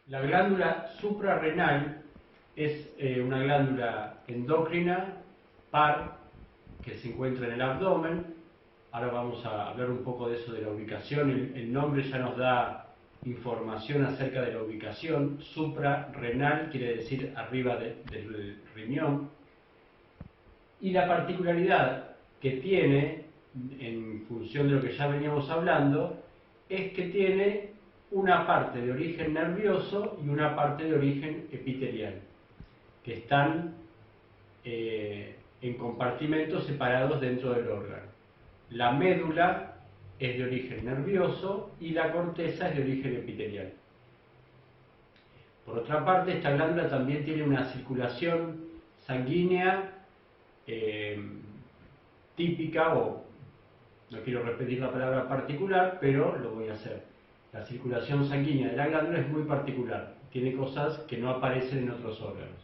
La glándula suprarrenal es una glándula endocrina par que se encuentra en el abdomen. Ahora vamos a hablar un poco de eso, de la ubicación. El nombre ya nos da información acerca de la ubicación. Suprarrenal quiere decir arriba del riñón. Y la particularidad que tiene, en función de lo que ya veníamos hablando, es que tiene una parte de origen nervioso y una parte de origen epitelial, que están en compartimentos separados dentro del órgano. La médula es de origen nervioso y la corteza es de origen epitelial. Por otra parte, esta glándula también tiene una circulación sanguínea típica, o no quiero repetir la palabra particular, pero lo voy a hacer. La circulación sanguínea de la glándula es muy particular, tiene cosas que no aparecen en otros órganos.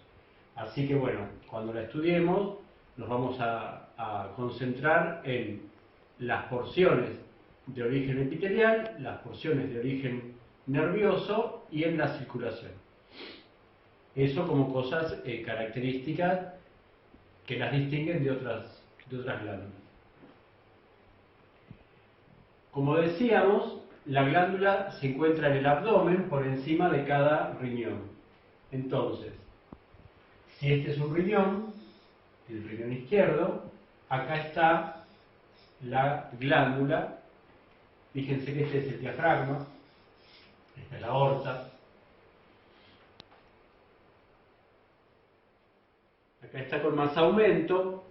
Así que bueno, cuando la estudiemos nos vamos a concentrar en las porciones de origen epitelial, las porciones de origen nervioso y en la circulación. Eso como cosas características que las distinguen de otras glándulas. Como decíamos, la glándula se encuentra en el abdomen por encima de cada riñón. Entonces, si este es un riñón, el riñón izquierdo, acá está la glándula. Fíjense que este es el diafragma, esta es la aorta. Acá está con más aumento.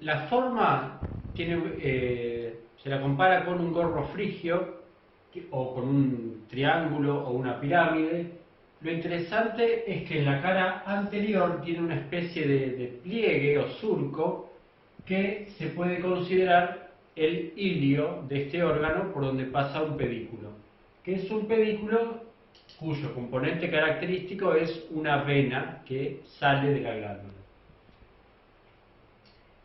La forma se la compara con un gorro frigio o con un triángulo o una pirámide. Lo interesante es que en la cara anterior tiene una especie de pliegue o surco que se puede considerar el ilio de este órgano por donde pasa un pedículo. ¿Qué es un pedículo? Cuyo componente característico es una vena que sale de la glándula.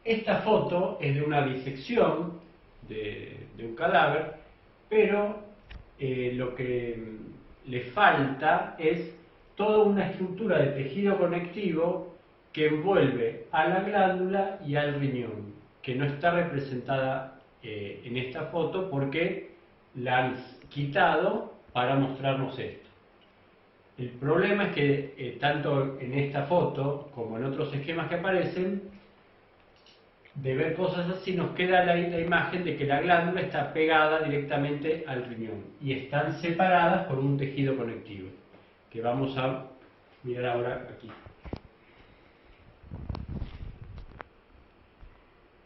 Esta foto es de una disección de un cadáver, pero lo que le falta es toda una estructura de tejido conectivo que envuelve a la glándula y al riñón, que no está representada en esta foto porque la han quitado para mostrarnos esto. El problema es que tanto en esta foto como en otros esquemas que aparecen, de ver cosas así, nos queda la imagen de que la glándula está pegada directamente al riñón y están separadas por un tejido conectivo, que vamos a mirar ahora aquí.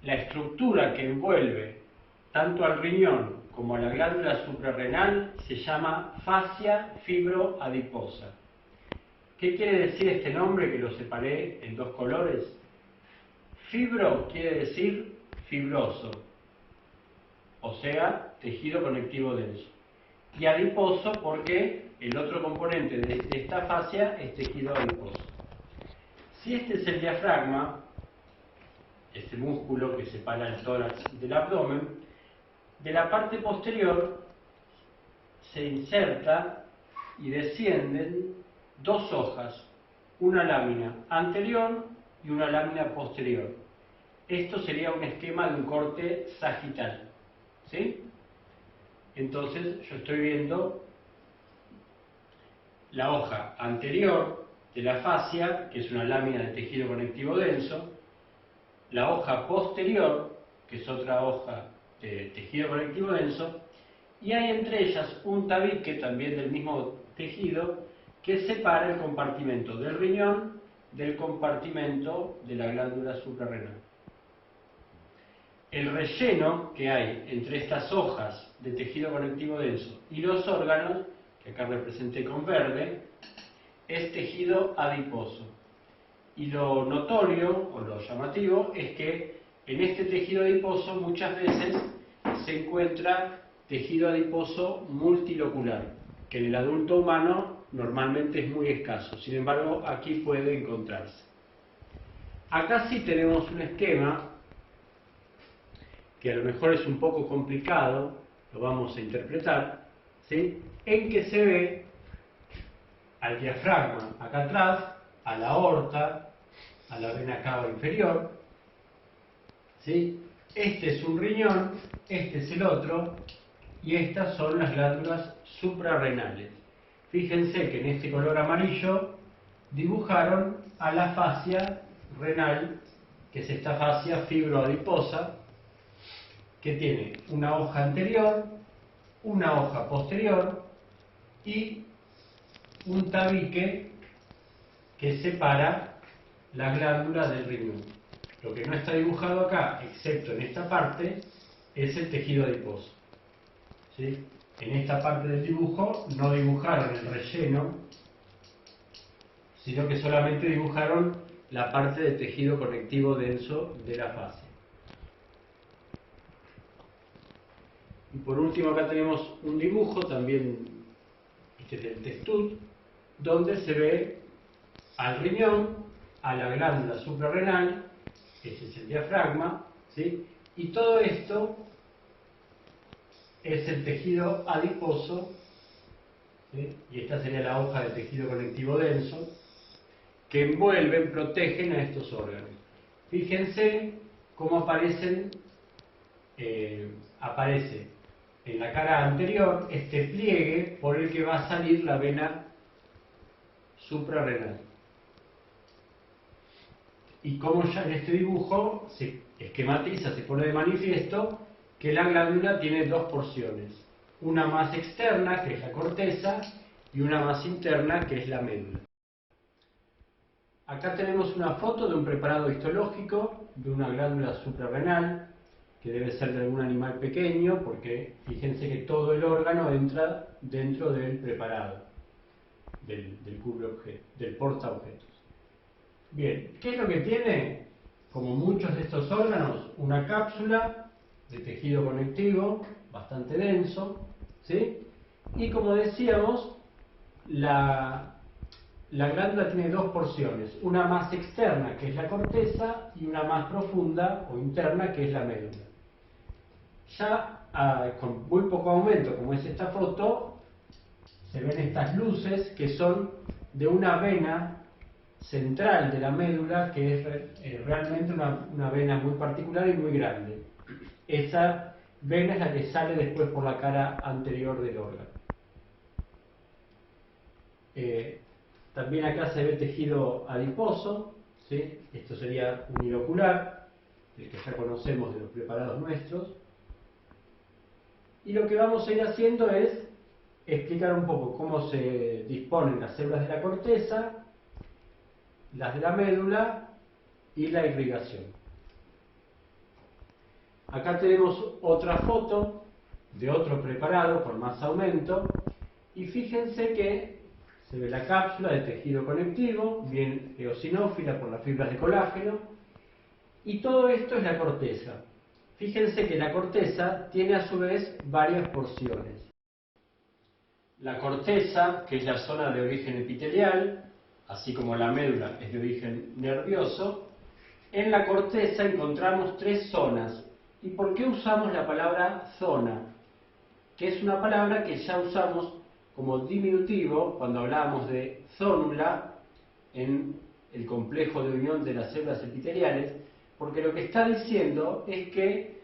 La estructura que envuelve tanto al riñón como a la glándula suprarrenal se llama fascia fibroadiposa. ¿Qué quiere decir este nombre que lo separé en dos colores? Fibro quiere decir fibroso, o sea, tejido conectivo denso. Y adiposo porque el otro componente de esta fascia es tejido adiposo. Si este es el diafragma, este músculo que separa el tórax del abdomen, de la parte posterior se inserta y descienden dos hojas, una lámina anterior y una lámina posterior. Esto sería un esquema de un corte sagital, ¿sí? Entonces yo estoy viendo la hoja anterior de la fascia, que es una lámina de tejido conectivo denso, la hoja posterior, que es otra hoja de tejido conectivo denso, y hay entre ellas un tabique también del mismo tejido que separa el compartimento del riñón del compartimento de la glándula suprarrenal. El relleno que hay entre estas hojas de tejido conectivo denso y los órganos, que acá representé con verde, es tejido adiposo. Y lo notorio o lo llamativo es que en este tejido adiposo muchas veces se encuentra tejido adiposo multilocular, que en el adulto humano normalmente es muy escaso. Sin embargo, aquí puede encontrarse. Acá sí tenemos un esquema que a lo mejor es un poco complicado, lo vamos a interpretar. ¿sí? En que se ve al diafragma acá atrás, a la aorta, a la vena cava inferior, ¿sí? Este es un riñón, este es el otro, y estas son las glándulas suprarrenales. Fíjense que en este color amarillo dibujaron a la fascia renal, que es esta fascia fibroadiposa, que tiene una hoja anterior, una hoja posterior y un tabique que separa la glándula del riñón. Lo que no está dibujado acá, excepto en esta parte, es el tejido adiposo. ¿Sí? En esta parte del dibujo no dibujaron el relleno, sino que solamente dibujaron la parte de tejido conectivo denso de la fascia. Y por último acá tenemos un dibujo, también este es el testud, donde se ve al riñón, a la glándula suprarrenal, ese es el diafragma, ¿sí? Y todo esto es el tejido adiposo, ¿sí? Y esta sería la hoja de tejido conectivo denso, que envuelven, protegen a estos órganos. Fíjense cómo aparece en la cara anterior este pliegue por el que va a salir la vena suprarrenal. Y como ya en este dibujo se esquematiza, se pone de manifiesto que la glándula tiene dos porciones, una más externa, que es la corteza, y una más interna, que es la médula. Acá tenemos una foto de un preparado histológico de una glándula suprarrenal, que debe ser de algún animal pequeño, porque fíjense que todo el órgano entra dentro del preparado, del portaobjetos. Bien, ¿qué es lo que tiene? Como muchos de estos órganos, una cápsula de tejido conectivo bastante denso, ¿sí? Y como decíamos, la glándula tiene dos porciones, una más externa, que es la corteza, y una más profunda o interna, que es la médula. Ya con muy poco aumento, como es esta foto, se ven estas luces que son de una vena central de la médula, que es realmente una vena muy particular y muy grande. Esa vena es la que sale después por la cara anterior del órgano. También acá se ve tejido adiposo, ¿sí? Esto sería unilocular, el que ya conocemos de los preparados nuestros. Y lo que vamos a ir haciendo es explicar un poco cómo se disponen las células de la corteza, las de la médula y la irrigación. Acá tenemos otra foto de otro preparado con más aumento, y fíjense que se ve la cápsula de tejido conectivo, bien eosinófila por las fibras de colágeno, y todo esto es la corteza. Fíjense que la corteza tiene a su vez varias porciones. La corteza, que es la zona de origen epitelial, así como la médula es de origen nervioso, en la corteza encontramos tres zonas. ¿Y por qué usamos la palabra zona? Que es una palabra que ya usamos como diminutivo cuando hablábamos de zónula en el complejo de unión de las células epiteliales, porque lo que está diciendo es que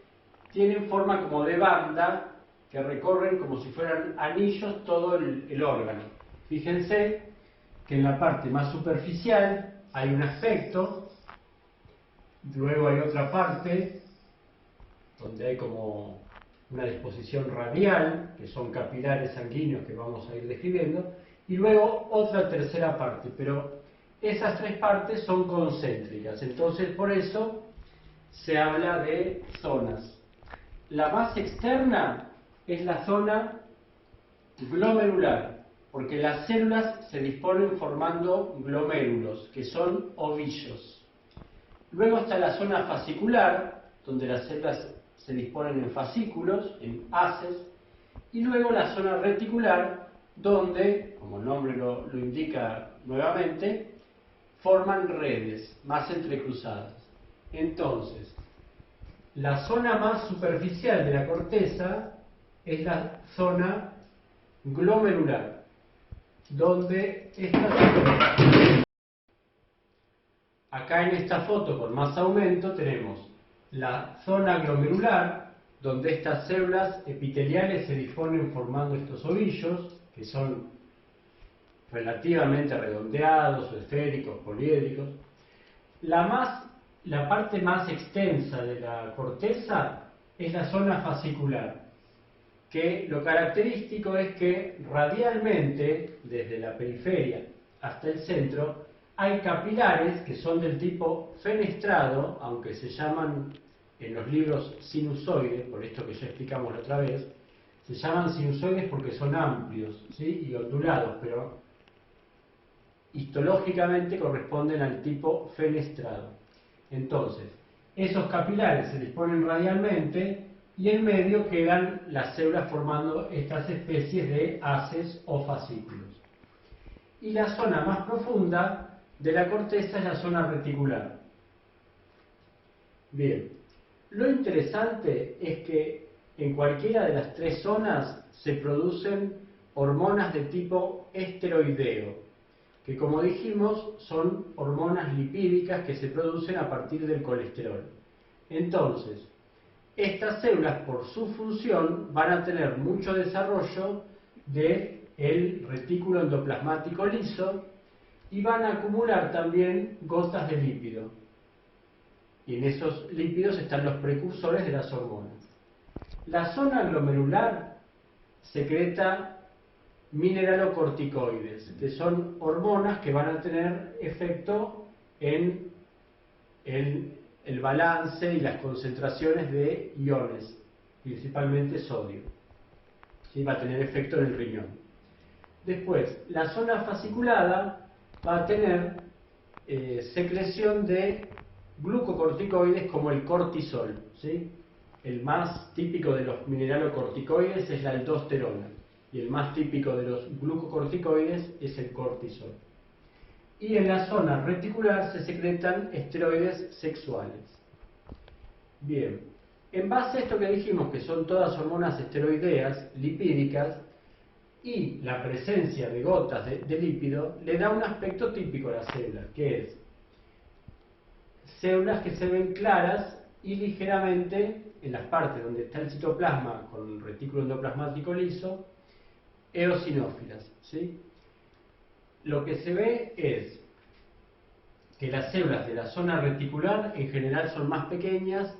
tienen forma como de banda que recorren como si fueran anillos todo el órgano. Fíjense que en la parte más superficial hay un aspecto, luego hay otra parte donde hay como una disposición radial, que son capilares sanguíneos que vamos a ir describiendo, y luego otra tercera parte, pero esas tres partes son concéntricas, entonces por eso se habla de zonas. La más externa es la zona glomerular, porque las células se disponen formando glomérulos, que son ovillos. Luego está la zona fascicular, donde las células se disponen en fascículos, en haces, y luego la zona reticular, donde, como el nombre lo indica nuevamente, forman redes más entrecruzadas. Entonces, la zona más superficial de la corteza es la zona glomerular, donde acá en esta foto con más aumento tenemos la zona glomerular, donde estas células epiteliales se disponen formando estos ovillos, que son relativamente redondeados o esféricos, poliédricos. La parte más extensa de la corteza es la zona fascicular, que lo característico es que radialmente, desde la periferia hasta el centro, hay capilares que son del tipo fenestrado, aunque se llaman en los libros sinusoides, por esto que ya explicamos la otra vez, se llaman sinusoides porque son amplios, ¿sí?, y ondulados, pero histológicamente corresponden al tipo fenestrado. Entonces, esos capilares se disponen radialmente y en medio quedan las células formando estas especies de haces o fascículos. Y la zona más profunda de la corteza es la zona reticular. Bien, lo interesante es que en cualquiera de las tres zonas se producen hormonas de tipo esteroideo, que como dijimos son hormonas lipídicas que se producen a partir del colesterol. Entonces, estas células por su función van a tener mucho desarrollo del retículo endoplasmático liso y van a acumular también gotas de lípido. Y en esos lípidos están los precursores de las hormonas. La zona glomerular secreta mineralocorticoides, que son hormonas que van a tener efecto en el balance y las concentraciones de iones, principalmente sodio. ¿Sí? Va a tener efecto en el riñón. Después, la zona fasciculada va a tener secreción de glucocorticoides como el cortisol, ¿sí? El más típico de los mineralocorticoides es la aldosterona y el más típico de los glucocorticoides es el cortisol. Y en la zona reticular se secretan esteroides sexuales. Bien, en base a esto que dijimos, que son todas hormonas esteroideas, lipídicas, y la presencia de gotas de lípido, le da un aspecto típico a las células, que es células que se ven claras y ligeramente, en las partes donde está el citoplasma con el retículo endoplasmático liso, eosinófilas, ¿sí? Lo que se ve es que las células de la zona reticular en general son más pequeñas,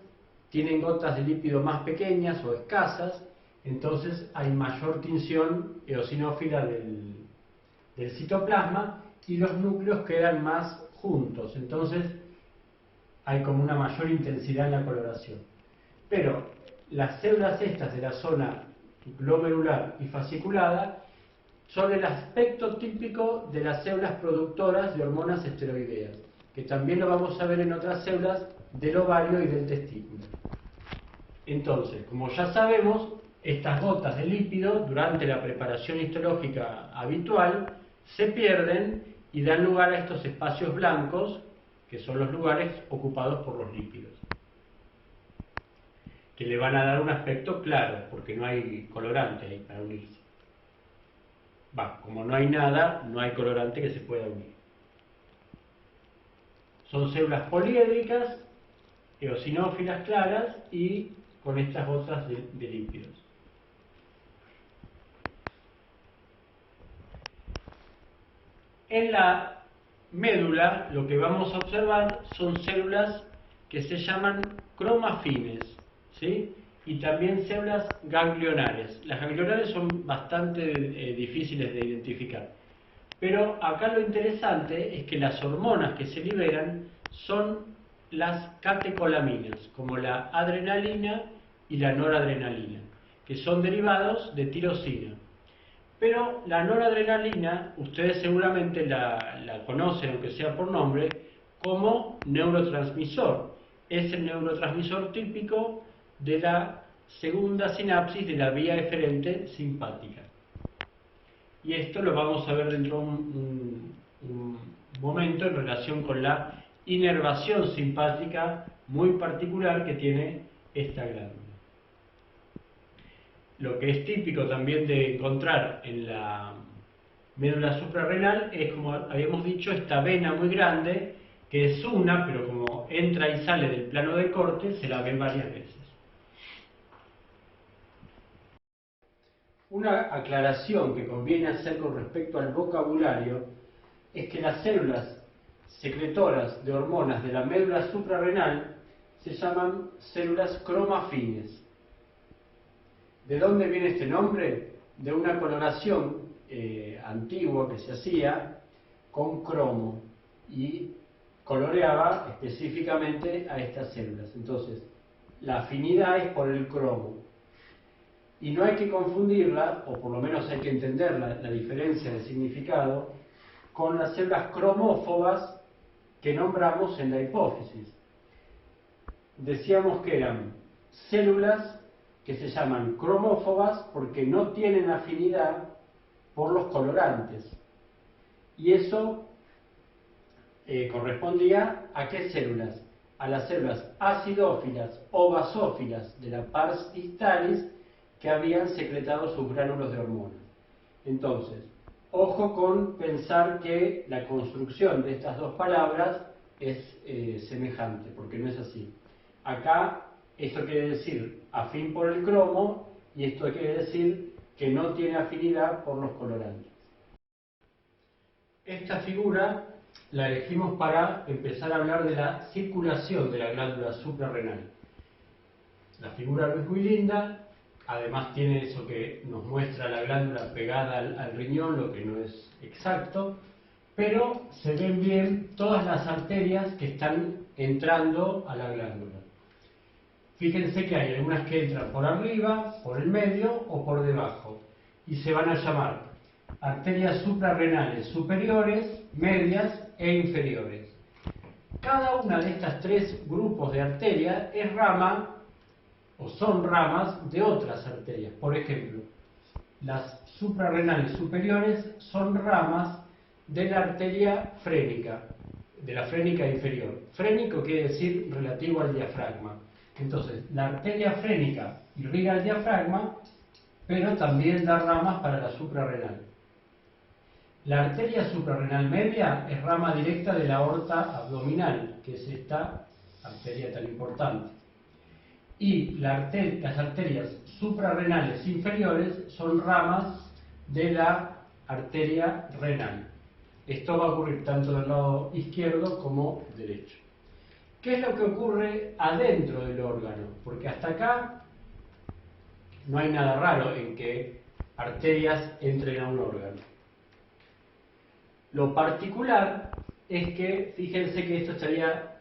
tienen gotas de lípido más pequeñas o escasas, entonces hay mayor tinción eosinófila del citoplasma y los núcleos quedan más juntos, entonces hay como una mayor intensidad en la coloración. Pero las células estas de la zona glomerular y fasciculada son el aspecto típico de las células productoras de hormonas esteroideas, que también lo vamos a ver en otras células del ovario y del testículo. Entonces, como ya sabemos, estas gotas de lípido durante la preparación histológica habitual se pierden y dan lugar a estos espacios blancos, que son los lugares ocupados por los lípidos, que le van a dar un aspecto claro, porque no hay colorante ahí para unirse. Como no hay nada, no hay colorante que se pueda unir. Son células poliédricas, eosinófilas claras y con estas gotas de lípidos. En la médula lo que vamos a observar son células que se llaman cromafines, ¿sí? Y también células ganglionares. Las ganglionares son bastante difíciles de identificar. Pero acá lo interesante es que las hormonas que se liberan son las catecolaminas, como la adrenalina y la noradrenalina, que son derivados de tirosina. Pero la noradrenalina, ustedes seguramente la conocen, aunque sea por nombre, como neurotransmisor. Es el neurotransmisor típico de la segunda sinapsis de la vía eferente simpática. Y esto lo vamos a ver dentro de un momento en relación con la inervación simpática muy particular que tiene esta glándula. lo que es típico también de encontrar en la médula suprarrenal es, como habíamos dicho, esta vena muy grande, que es una, pero como entra y sale del plano de corte, se la ven varias veces. Una aclaración que conviene hacer con respecto al vocabulario es que las células secretoras de hormonas de la médula suprarrenal se llaman células cromafines. ¿De dónde viene este nombre? De una coloración antigua que se hacía con cromo y coloreaba específicamente a estas células. Entonces, la afinidad es por el cromo. Y no hay que confundirla, o por lo menos hay que entender la diferencia de significado, con las células cromófobas que nombramos en la hipófisis. Decíamos que eran células que se llaman cromófobas porque no tienen afinidad por los colorantes. Y eso correspondía a qué células? A las células acidófilas o basófilas de la pars distalis que habían secretado sus gránulos de hormonas. Entonces, ojo con pensar que la construcción de estas dos palabras es semejante, porque no es así. Acá esto quiere decir afín por el cromo y esto quiere decir que no tiene afinidad por los colorantes. Esta figura la elegimos para empezar a hablar de la circulación de la glándula suprarrenal. La figura no es muy linda, además tiene eso que nos muestra la glándula pegada al riñón, lo que no es exacto, pero se ven bien todas las arterias que están entrando a la glándula. Fíjense que hay algunas que entran por arriba, por el medio o por debajo, y se van a llamar arterias suprarrenales superiores, medias e inferiores. Cada una de estas tres grupos de arterias es rama o son ramas de otras arterias. Por ejemplo, las suprarrenales superiores son ramas de la arteria frénica, de la frénica inferior. Frénico quiere decir relativo al diafragma. Entonces, la arteria frénica irriga el diafragma, pero también da ramas para la suprarrenal. La arteria suprarrenal media es rama directa de la aorta abdominal, que es esta arteria tan importante. Y las arterias suprarrenales inferiores son ramas de la arteria renal. Esto va a ocurrir tanto del lado izquierdo como derecho. ¿Qué es lo que ocurre adentro del órgano? Porque hasta acá no hay nada raro en que arterias entren a un órgano. Lo particular es que, fíjense que esto estaría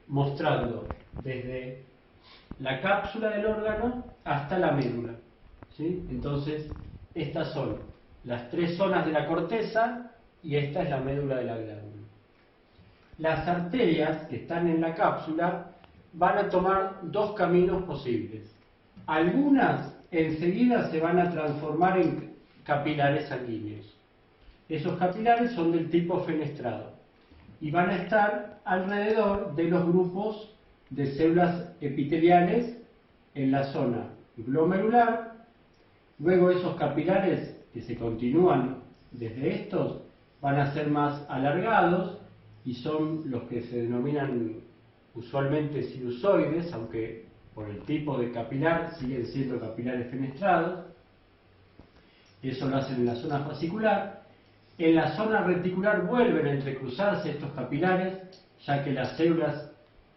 mostrando desde la cápsula del órgano hasta la médula, ¿sí? Entonces, estas son las tres zonas de la corteza y esta es la médula de la glándula. Las arterias que están en la cápsula van a tomar dos caminos posibles. Algunas enseguida se van a transformar en capilares sanguíneos. Esos capilares son del tipo fenestrado y van a estar alrededor de los grupos de células epiteliales en la zona glomerular. Luego esos capilares que se continúan desde estos van a ser más alargados y son los que se denominan usualmente sinusoides, aunque por el tipo de capilar siguen siendo capilares fenestrados. Eso lo hacen en la zona fascicular. En la zona reticular vuelven a entrecruzarse estos capilares, ya que las células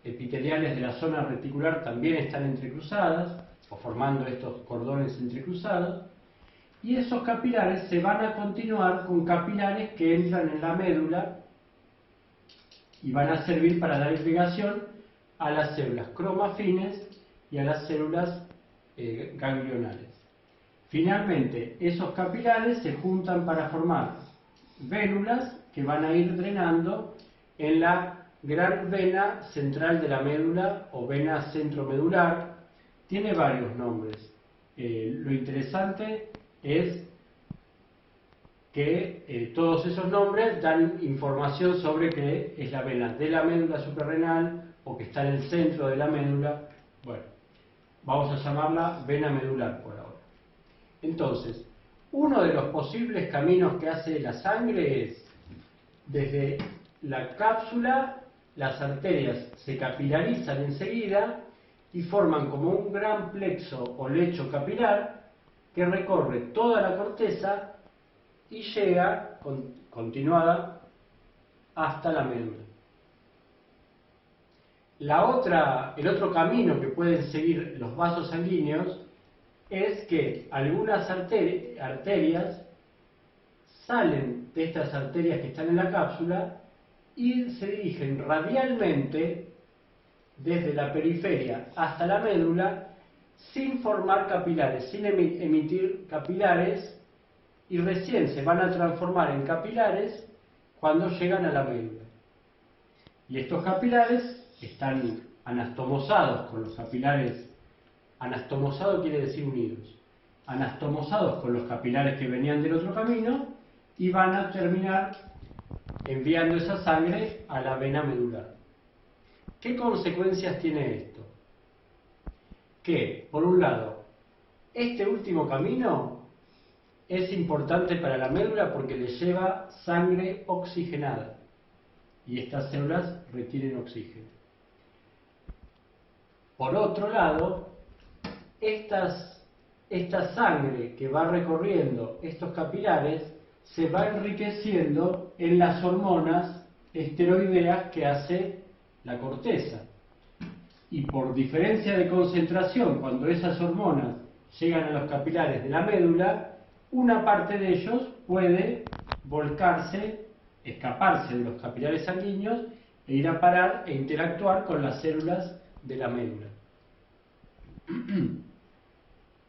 epiteliales de la zona reticular también están entrecruzadas, o formando estos cordones entrecruzados, y esos capilares se van a continuar con capilares que entran en la médula y van a servir para dar irrigación a las células cromafines y a las células ganglionales. Finalmente, esos capilares se juntan para formar vénulas que van a ir drenando en la gran vena central de la médula o vena centromedular. Tiene varios nombres. Lo interesante es que todos esos nombres dan información sobre que es la vena de la médula suprarrenal o que está en el centro de la médula. Bueno, vamos a llamarla vena medular por ahora. Entonces, uno de los posibles caminos que hace la sangre es, desde la cápsula, las arterias se capilarizan enseguida y forman como un gran plexo o lecho capilar que recorre toda la corteza y llega, continuada, hasta la médula. El otro camino que pueden seguir los vasos sanguíneos es que algunas arterias salen de estas arterias que están en la cápsula y se dirigen radialmente desde la periferia hasta la médula sin formar capilares, sin emitir capilares, y recién se van a transformar en capilares cuando llegan a la médula. Y estos capilares están anastomosados con los capilares. Anastomosado quiere decir unidos. Anastomosados con los capilares que venían del otro camino y van a terminar enviando esa sangre a la vena medular. ¿Qué consecuencias tiene esto? Que, por un lado, este último camino es importante para la médula porque le lleva sangre oxigenada y estas células requieren oxígeno. Por otro lado, esta sangre que va recorriendo estos capilares se va enriqueciendo en las hormonas esteroideas que hace la corteza. Y por diferencia de concentración, cuando esas hormonas llegan a los capilares de la médula, una parte de ellos puede volcarse, escaparse de los capilares sanguíneos e ir a parar e interactuar con las células de la médula.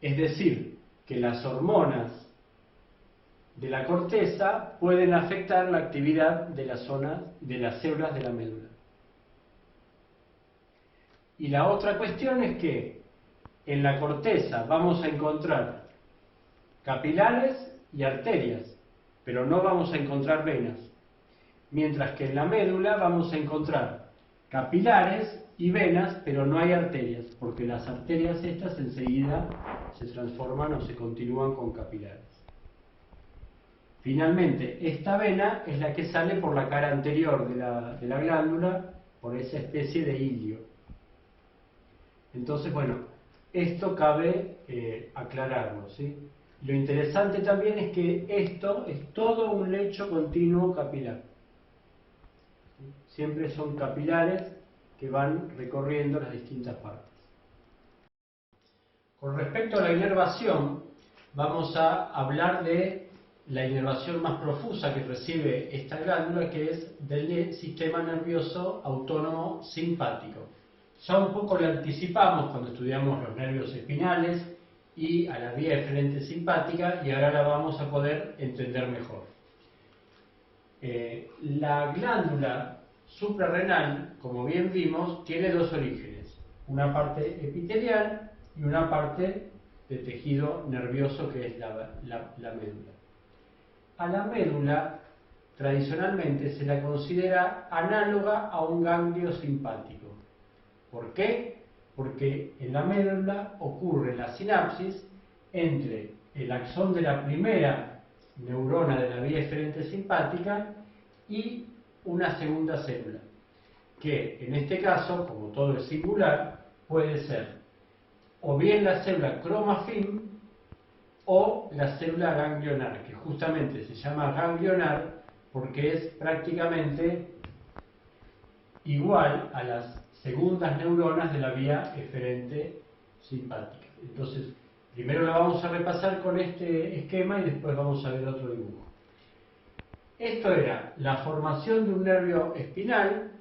Es decir, que las hormonas de la corteza pueden afectar la actividad de las células de la médula. Y la otra cuestión es que en la corteza vamos a encontrar capilares y arterias, pero no vamos a encontrar venas, mientras que en la médula vamos a encontrar capilares y venas, pero no hay arterias, porque las arterias estas enseguida se transforman o se continúan con capilares. Finalmente, esta vena es la que sale por la cara anterior de la glándula, por esa especie de hilio. Entonces, bueno, esto cabe aclararlo, ¿sí? Lo interesante también es que esto es todo un lecho continuo capilar. Siempre son capilares que van recorriendo las distintas partes. Con respecto a la inervación, vamos a hablar de la inervación más profusa que recibe esta glándula, que es del sistema nervioso autónomo simpático. Ya un poco lo anticipamos cuando estudiamos los nervios espinales y a la vía eferente simpática, y ahora la vamos a poder entender mejor. La glándula suprarrenal, como bien vimos, tiene dos orígenes, una parte epitelial y una parte de tejido nervioso que es la médula. A la médula tradicionalmente se la considera análoga a un ganglio simpático. ¿Por qué? Porque en la médula ocurre la sinapsis entre el axón de la primera neurona de la vía eferente simpática y una segunda célula, que en este caso, como todo es singular, puede ser o bien la célula cromafin o la célula ganglionar, que justamente se llama ganglionar porque es prácticamente igual a las segundas neuronas de la vía eferente simpática. Entonces, primero la vamos a repasar con este esquema y después vamos a ver otro dibujo. Esto era la formación de un nervio espinal.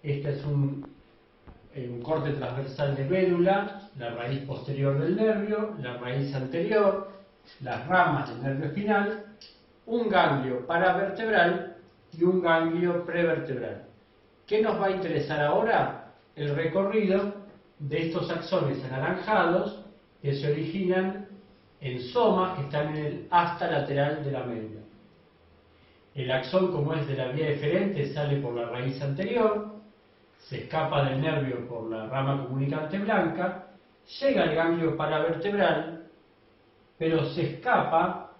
Este es un corte transversal de médula, la raíz posterior del nervio, la raíz anterior, las ramas del nervio espinal, un ganglio paravertebral y un ganglio prevertebral. ¿Qué nos va a interesar ahora? El recorrido de estos axones anaranjados que se originan en somas que están en el asta lateral de la médula. El axón, como es de la vía eferente, sale por la raíz anterior, se escapa del nervio por la rama comunicante blanca, llega al ganglio paravertebral pero se escapa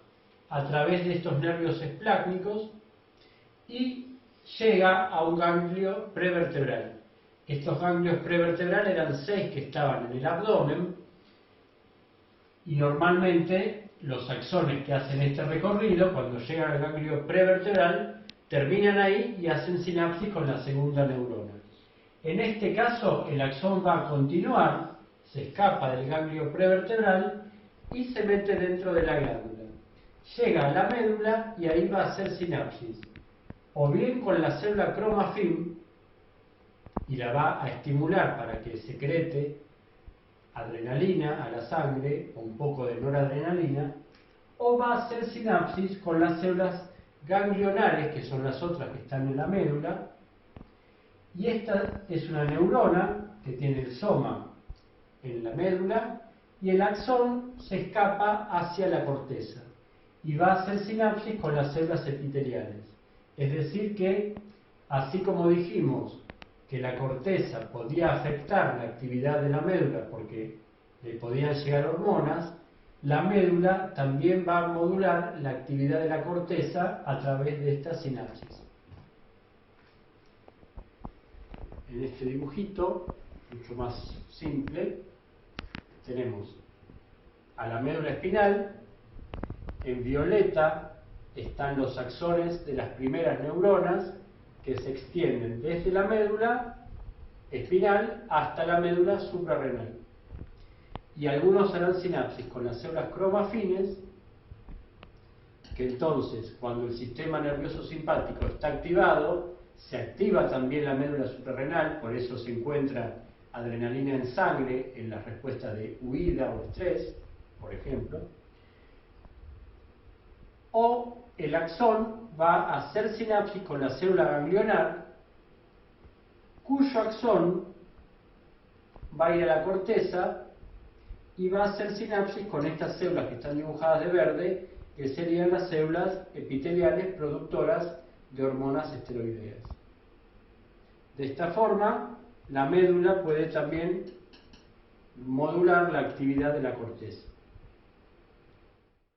a través de estos nervios esplácnicos y llega a un ganglio prevertebral. Estos ganglios prevertebrales eran 6 que estaban en el abdomen y normalmente los axones que hacen este recorrido, cuando llegan al ganglio prevertebral, terminan ahí y hacen sinapsis con la segunda neurona. En este caso, el axón va a continuar, se escapa del ganglio prevertebral y se mete dentro de la glándula. Llega a la médula y ahí va a hacer sinapsis, o bien con la célula cromafin, y la va a estimular para que secrete adrenalina a la sangre, o un poco de noradrenalina, o va a hacer sinapsis con las células ganglionales, que son las otras que están en la médula, y esta es una neurona que tiene el soma en la médula, y el axón se escapa hacia la corteza, y va a hacer sinapsis con las células epiteliales. Es decir que, así como dijimos que la corteza podía afectar la actividad de la médula porque le podían llegar hormonas, la médula también va a modular la actividad de la corteza a través de esta sinapsis. En este dibujito, mucho más simple, tenemos a la médula espinal. En violeta están los axones de las primeras neuronas que se extienden desde la médula espinal hasta la médula suprarrenal. Y algunos harán sinapsis con las células cromafines, que entonces, cuando el sistema nervioso simpático está activado, se activa también la médula suprarrenal, por eso se encuentra adrenalina en sangre en las respuestas de huida o estrés, por ejemplo. O el axón va a hacer sinapsis con la célula ganglionar, cuyo axón va a ir a la corteza y va a hacer sinapsis con estas células que están dibujadas de verde, que serían las células epiteliales productoras de hormonas esteroideas. De esta forma, la médula puede también modular la actividad de la corteza.